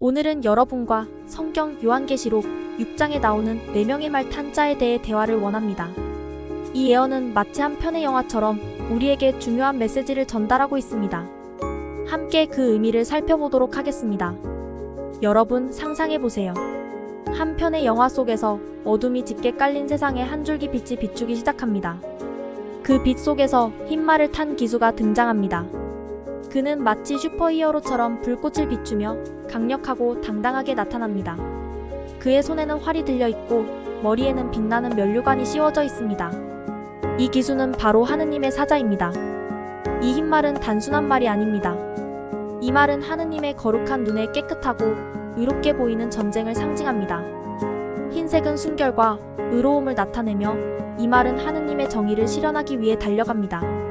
오늘은 여러분과 성경 요한계시록 6장에 나오는 4명의 말 탄 자에 대해 대화를 원합니다. 이 예언은 마치 한 편의 영화처럼 우리에게 중요한 메시지를 전달하고 있습니다. 함께 그 의미를 살펴보도록 하겠습니다. 여러분 상상해보세요. 한 편의 영화 속에서 어둠이 짙게 깔린 세상에 한 줄기 빛이 비추기 시작합니다. 그 빛 속에서 흰 말을 탄 기수가 등장합니다. 그는 마치 슈퍼히어로처럼 불꽃을 비추며 강력하고 당당하게 나타납니다. 그의 손에는 활이 들려있고 머리에는 빛나는 면류관이 씌워져 있습니다. 이 기수는 바로 하느님의 사자입니다. 이 흰 말은 단순한 말이 아닙니다. 이 말은 하느님의 거룩한 눈에 깨끗하고 의롭게 보이는 전쟁을 상징합니다. 흰색은 순결과 의로움을 나타내며 이 말은 하느님의 정의를 실현하기 위해 달려갑니다.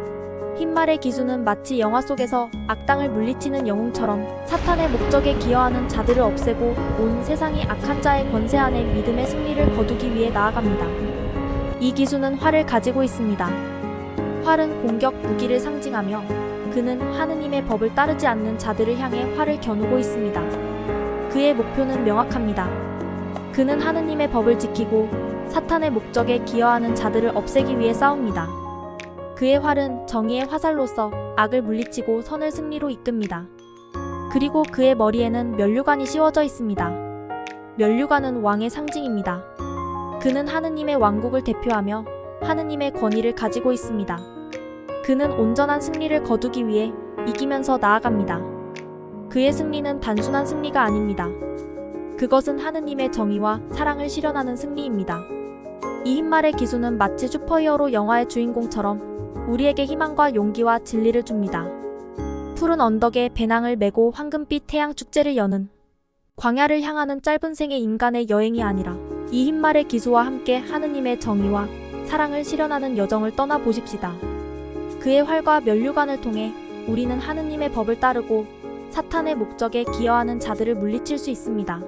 흰말의 기수는 마치 영화 속에서 악당을 물리치는 영웅처럼 사탄의 목적에 기여하는 자들을 없애고 온 세상이 악한 자의 권세 안에 믿음의 승리를 거두기 위해 나아갑니다. 이 기수는 활을 가지고 있습니다. 활은 공격 무기를 상징하며 그는 하느님의 법을 따르지 않는 자들을 향해 활을 겨누고 있습니다. 그의 목표는 명확합니다. 그는 하느님의 법을 지키고 사탄의 목적에 기여하는 자들을 없애기 위해 싸웁니다. 그의 활은 정의의 화살로서 악을 물리치고 선을 승리로 이끕니다. 그리고 그의 머리에는 면류관이 씌워져 있습니다. 면류관은 왕의 상징입니다. 그는 하느님의 왕국을 대표하며 하느님의 권위를 가지고 있습니다. 그는 온전한 승리를 거두기 위해 이기면서 나아갑니다. 그의 승리는 단순한 승리가 아닙니다. 그것은 하느님의 정의와 사랑을 실현하는 승리입니다. 이 흰말의 기수는 마치 슈퍼히어로 영화의 주인공처럼 우리에게 희망과 용기와 진리를 줍니다. 푸른 언덕에 배낭을 메고 황금빛 태양 축제를 여는 광야를 향하는 짧은 생의 인간의 여행이 아니라 이 흰말의 기수와 함께 하느님의 정의와 사랑을 실현하는 여정을 떠나보십시다. 그의 활과 면류관을 통해 우리는 하느님의 법을 따르고 사탄의 목적에 기여하는 자들을 물리칠 수 있습니다.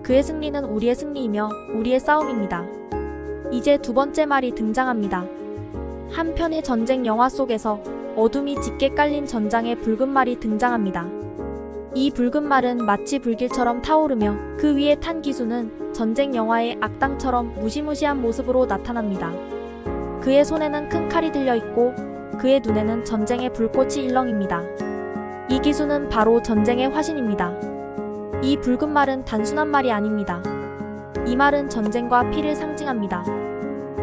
그의 승리는 우리의 승리이며 우리의 싸움입니다. 이제 두 번째 말이 등장합니다. 한 편의 전쟁 영화 속에서 어둠이 짙게 깔린 전장에 붉은 말이 등장합니다. 이 붉은 말은 마치 불길처럼 타오르며 그 위에 탄 기수는 전쟁 영화의 악당처럼 무시무시한 모습으로 나타납니다. 그의 손에는 큰 칼이 들려있고 그의 눈에는 전쟁의 불꽃이 일렁입니다. 이 기수는 바로 전쟁의 화신입니다. 이 붉은 말은 단순한 말이 아닙니다. 이 말은 전쟁과 피를 상징합니다.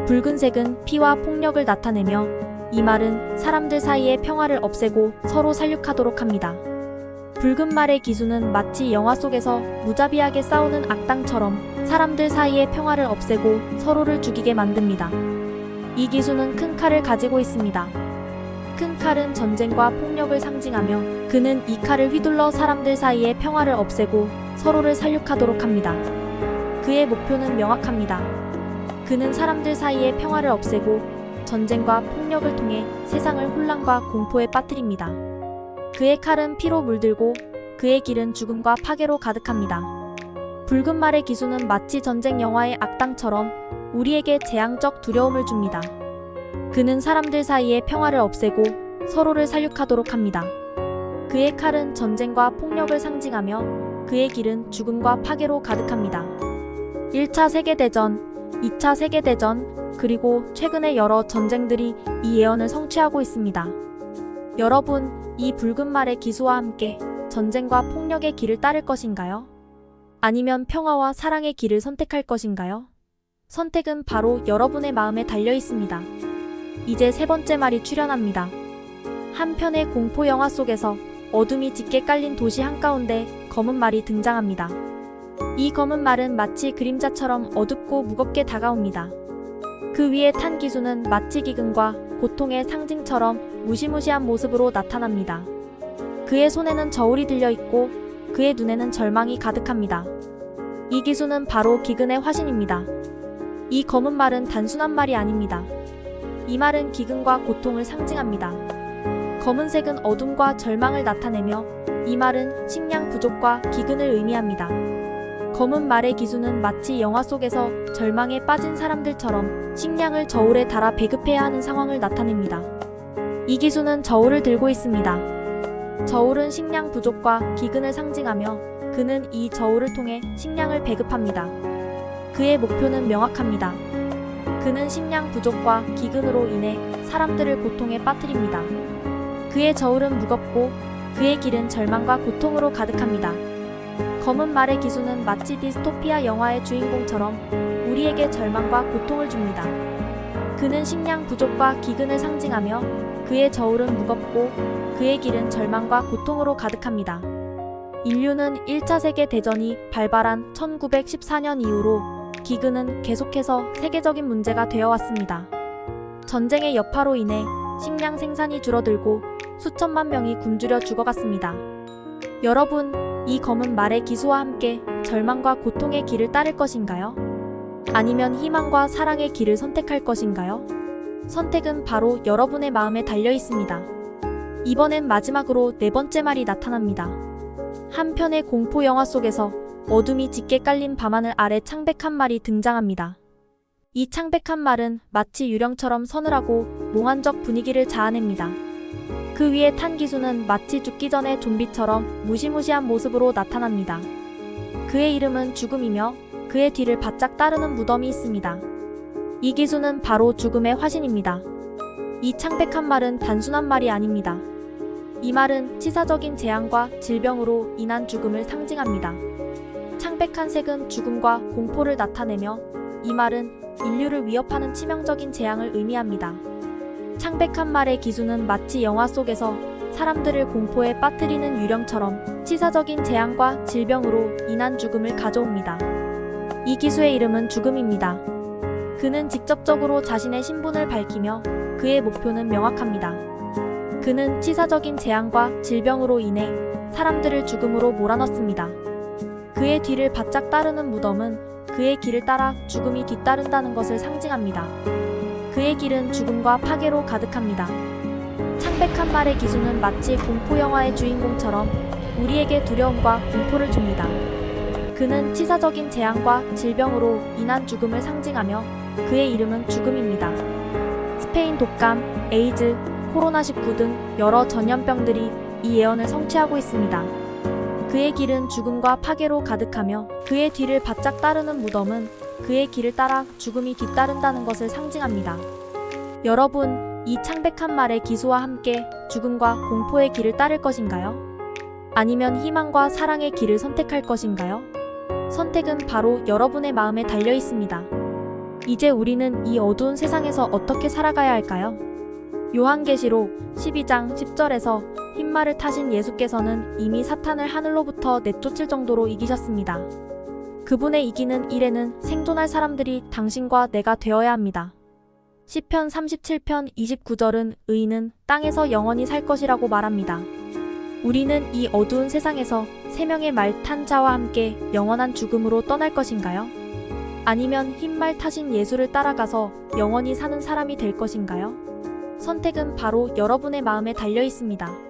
붉은색은 피와 폭력을 나타내며 이 말은 사람들 사이의 평화를 없애고 서로 살육하도록 합니다. 붉은 말의 기수는 마치 영화 속에서 무자비하게 싸우는 악당처럼 사람들 사이의 평화를 없애고 서로를 죽이게 만듭니다. 이 기수는 큰 칼을 가지고 있습니다. 큰 칼은 전쟁과 폭력을 상징하며 그는 이 칼을 휘둘러 사람들 사이의 평화를 없애고 서로를 살육하도록 합니다. 그의 목표는 명확합니다. 그는 사람들 사이의 평화를 없애고 전쟁과 폭력을 통해 세상을 혼란과 공포에 빠뜨립니다. 그의 칼은 피로 물들고 그의 길은 죽음과 파괴로 가득합니다. 붉은 말의 기수는 마치 전쟁 영화의 악당처럼 우리에게 재앙적 두려움을 줍니다. 그는 사람들 사이의 평화를 없애고 서로를 살육하도록 합니다. 그의 칼은 전쟁과 폭력을 상징하며 그의 길은 죽음과 파괴로 가득합니다. 1차 세계대전, 2차 세계대전, 그리고 최근의 여러 전쟁들이 이 예언을 성취하고 있습니다. 여러분, 이 붉은 말의 기수와 함께 전쟁과 폭력의 길을 따를 것인가요? 아니면 평화와 사랑의 길을 선택할 것인가요? 선택은 바로 여러분의 마음에 달려 있습니다. 이제 세 번째 말이 출현합니다. 한 편의 공포 영화 속에서 어둠이 짙게 깔린 도시 한가운데 검은 말이 등장합니다. 이 검은 말은 마치 그림자처럼 어둡고 무겁게 다가옵니다. 그 위에 탄 기수는 마치 기근과 고통의 상징처럼 무시무시한 모습으로 나타납니다. 그의 손에는 저울이 들려있고 그의 눈에는 절망이 가득합니다. 이 기수는 바로 기근의 화신입니다. 이 검은 말은 단순한 말이 아닙니다. 이 말은 기근과 고통을 상징합니다. 검은색은 어둠과 절망을 나타내며 이 말은 식량 부족과 기근을 의미합니다. 검은 말의 기수는 마치 영화 속에서 절망에 빠진 사람들처럼 식량을 저울에 달아 배급해야 하는 상황을 나타냅니다. 이 기수는 저울을 들고 있습니다. 저울은 식량 부족과 기근을 상징하며 그는 이 저울을 통해 식량을 배급합니다. 그의 목표는 명확합니다. 그는 식량 부족과 기근으로 인해 사람들을 고통에 빠뜨립니다. 그의 저울은 무겁고 그의 길은 절망과 고통으로 가득합니다. 검은 말의 기수는 마치 디스토피아 영화의 주인공처럼 우리에게 절망과 고통을 줍니다. 그는 식량 부족과 기근을 상징하며 그의 저울은 무겁고 그의 길은 절망과 고통으로 가득합니다. 인류는 1차 세계대전이 발발한 1914년 이후로 기근은 계속해서 세계적인 문제가 되어왔습니다. 전쟁의 여파로 인해 식량 생산이 줄어들고 수천만 명이 굶주려 죽어갔습니다. 여러분, 이 검은 말의 기수와 함께 절망과 고통의 길을 따를 것인가요? 아니면 희망과 사랑의 길을 선택할 것인가요? 선택은 바로 여러분의 마음에 달려 있습니다. 이번엔 마지막으로 네 번째 말이 나타납니다. 한편의 공포 영화 속에서 어둠이 짙게 깔린 밤하늘 아래 창백한 말이 등장합니다. 이 창백한 말은 마치 유령처럼 서늘하고 몽환적 분위기를 자아냅니다. 그 위에 탄 기수는 마치 죽기 전에 좀비처럼 무시무시한 모습으로 나타납니다. 그의 이름은 죽음이며 그의 뒤를 바짝 따르는 무덤이 있습니다. 이 기수는 바로 죽음의 화신입니다. 이 창백한 말은 단순한 말이 아닙니다. 이 말은 치사적인 재앙과 질병으로 인한 죽음을 상징합니다. 창백한 색은 죽음과 공포를 나타내며 이 말은 인류를 위협하는 치명적인 재앙을 의미합니다. 창백한 말의 기수는 마치 영화 속에서 사람들을 공포에 빠뜨리는 유령처럼 치사적인 재앙과 질병으로 인한 죽음을 가져옵니다. 이 기수의 이름은 죽음입니다. 그는 직접적으로 자신의 신분을 밝히며 그의 목표는 명확합니다. 그는 치사적인 재앙과 질병으로 인해 사람들을 죽음으로 몰아넣습니다. 그의 뒤를 바짝 따르는 무덤은 그의 길을 따라 죽음이 뒤따른다는 것을 상징합니다. 그의 길은 죽음과 파괴로 가득합니다. 창백한 말의 기수는 마치 공포영화의 주인공처럼 우리에게 두려움과 공포를 줍니다. 그는 치사적인 재앙과 질병으로 인한 죽음을 상징하며 그의 이름은 죽음입니다. 스페인 독감, 에이즈, 코로나19 등 여러 전염병들이 이 예언을 성취하고 있습니다. 그의 길은 죽음과 파괴로 가득하며 그의 뒤를 바짝 따르는 무덤은 그의 길을 따라 죽음이 뒤따른다는 것을 상징합니다. 여러분, 이 창백한 말의 기수와 함께 죽음과 공포의 길을 따를 것인가요? 아니면 희망과 사랑의 길을 선택할 것인가요? 선택은 바로 여러분의 마음에 달려 있습니다. 이제 우리는 이 어두운 세상에서 어떻게 살아가야 할까요? 요한계시록 12장 10절에서 흰말을 타신 예수께서는 이미 사탄을 하늘로부터 내쫓을 정도로 이기셨습니다. 그분의 이기는 일에는 생존할 사람들이 당신과 내가 되어야 합니다. 시편 37편 29절은 의인은 땅에서 영원히 살 것이라고 말합니다. 우리는 이 어두운 세상에서 생명의 말 탄 자와 함께 영원한 죽음으로 떠날 것인가요? 아니면 흰말 타신 예수를 따라가서 영원히 사는 사람이 될 것인가요? 선택은 바로 여러분의 마음에 달려 있습니다.